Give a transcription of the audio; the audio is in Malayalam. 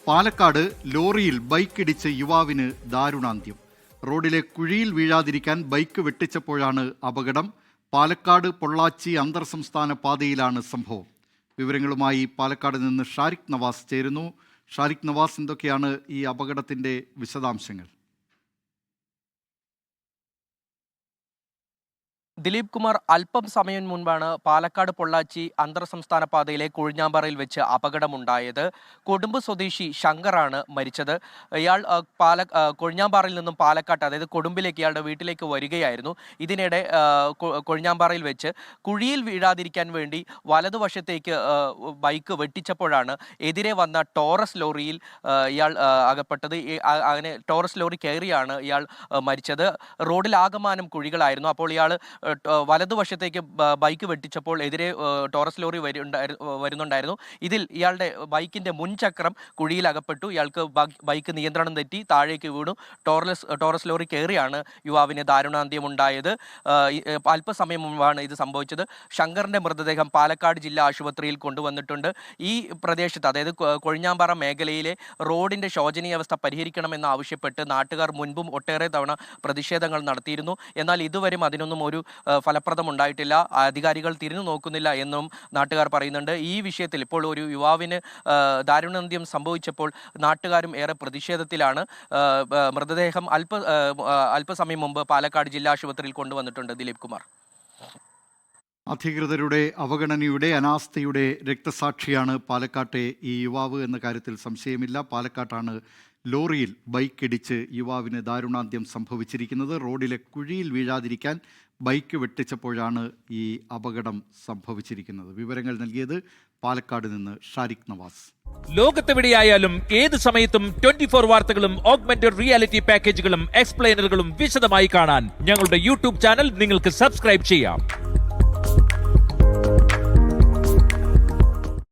പാലക്കാട് ലോറിയിൽ ബൈക്കിടിച്ച് യുവാവിന് ദാരുണാന്ത്യം. റോഡിലെ കുഴിയിൽ വീഴാതിരിക്കാൻ ബൈക്ക് വെട്ടിച്ചപ്പോഴാണ് അപകടം. പാലക്കാട് പൊള്ളാച്ചി അന്തർ സംസ്ഥാന പാതയിലാണ് സംഭവം. വിവരങ്ങളുമായി പാലക്കാട് നിന്ന് ഷാരിഖ് നവാസ് ചേരുന്നു. ഷാരിഖ് നവാസ്, എന്തൊക്കെയാണ് ഈ അപകടത്തിൻ്റെ വിശദാംശങ്ങൾ? ദിലീപ് കുമാർ, അല്പം സമയം മുൻപാണ് പാലക്കാട് പൊള്ളാച്ചി അന്തർ സംസ്ഥാന പാതയിലെ കൊഴിഞ്ഞാമ്പാറയിൽ വെച്ച് അപകടമുണ്ടായത്. കൊടുമ്പ് സ്വദേശി ശങ്കറാണ് മരിച്ചത്. ഇയാൾ കൊഴിഞ്ഞാമ്പാറയിൽ നിന്നും പാലക്കാട്ട്, അതായത് കൊടുമ്പിലേക്ക് ഇയാളുടെ വീട്ടിലേക്ക് വരികയായിരുന്നു. ഇതിനിടെ കൊഴിഞ്ഞാമ്പാറയിൽ വെച്ച് കുഴിയിൽ വീഴാതിരിക്കാൻ വേണ്ടി വലതുവശത്തേക്ക് ബൈക്ക് വെട്ടിച്ചപ്പോഴാണ് എതിരെ വന്ന ടോറസ് ലോറിയിൽ ഇയാൾ അകപ്പെട്ടത്. അങ്ങനെ ടോറസ് ലോറി കയറിയാണ് ഇയാൾ മരിച്ചത്. റോഡിലാകമാനം കുഴികളായിരുന്നു. അപ്പോൾ ഇയാൾ വലതുവശത്തേക്ക് ബൈക്ക് വെട്ടിച്ചപ്പോൾ എതിരെ ടോറസ് ലോറി വരുന്നുണ്ടായിരുന്നു. ഇതിൽ ഇയാളുടെ ബൈക്കിന്റെ മുൻചക്രം കുഴിയിൽ അകപ്പെട്ടു. ഇയാൾക്ക് ബൈക്ക് നിയന്ത്രണം തെറ്റി താഴേക്ക് വീണു. ടോറസ് ലോറി കയറിയാണ് യുവാവിന് ദാരുണാന്ത്യം ഉണ്ടായത്. അല്പസമയം മുമ്പാണ് ഇത് സംഭവിച്ചത്. ശങ്കറിന്റെ മൃതദേഹം പാലക്കാട് ജില്ലാ ആശുപത്രിയിൽ കൊണ്ടുവന്നിട്ടുണ്ട്. ഈ പ്രദേശത്ത്, അതായത് കൊഴിഞ്ഞാമ്പാറ മേഖലയിലെ റോഡിന്റെ ശോചനീയാവസ്ഥ പരിഹരിക്കണമെന്ന് ആവശ്യപ്പെട്ട് നാട്ടുകാർ മുൻപും ഒട്ടേറെ തവണ പ്രതിഷേധങ്ങൾ നടത്തിയിരുന്നു. എന്നാൽ ഇതുവരെയും അതിനൊന്നും ഒരു ഫലപ്രദം ഉണ്ടായിട്ടില്ല. അധികാരികൾ തിരിഞ്ഞു നോക്കുന്നില്ല എന്നും നാട്ടുകാർ പറയുന്നുണ്ട്. ഈ വിഷയത്തിൽ ഇപ്പോൾ ഒരു യുവാവിന് ദാരുണാന്ത്യം സംഭവിച്ചപ്പോൾ നാട്ടുകാരും ഏറെ പ്രതിഷേധത്തിലാണ്. മൃതദേഹം അല്പസമയം മുമ്പ് പാലക്കാട് ജില്ലാ ആശുപത്രിയിൽ കൊണ്ടുവന്നിട്ടുണ്ട്. ദിലീപ് കുമാർ, അധികൃതരുടെ അവഗണനയുടെ, അനാസ്ഥയുടെ രക്തസാക്ഷിയാണ് പാലക്കാട്ടെ ഈ യുവാവ് എന്ന കാര്യത്തിൽ സംശയമില്ല. പാലക്കാട്ടാണ് ലോറിയിൽ ബൈക്കിടിച്ച് യുവാവിന് ദാരുണാന്ത്യം സംഭവിച്ചിരിക്കുന്നത്. റോഡിലെ കുഴിയിൽ വീഴാതിരിക്കാൻ ബൈക്ക് വെട്ടിച്ചപ്പോഴാണ് ഈ അപകടം സംഭവിച്ചിരിക്കുന്നത്. വിവരങ്ങൾ നൽകിയത് പാലക്കാട് നിന്ന് ഷാരിഖ് നവാസ്. ലോകത്തെവിടെയായാലും ഏത് സമയത്തും 24 വാർത്തകളും ഓഗ്മെന്റഡ് റിയാലിറ്റി പാക്കേജുകളും എക്സ്പ്ലെയിനറുകളും വിശദമായി കാണാൻ ഞങ്ങളുടെ യൂട്യൂബ് ചാനൽ നിങ്ങൾക്ക് സബ്സ്ക്രൈബ് ചെയ്യാം.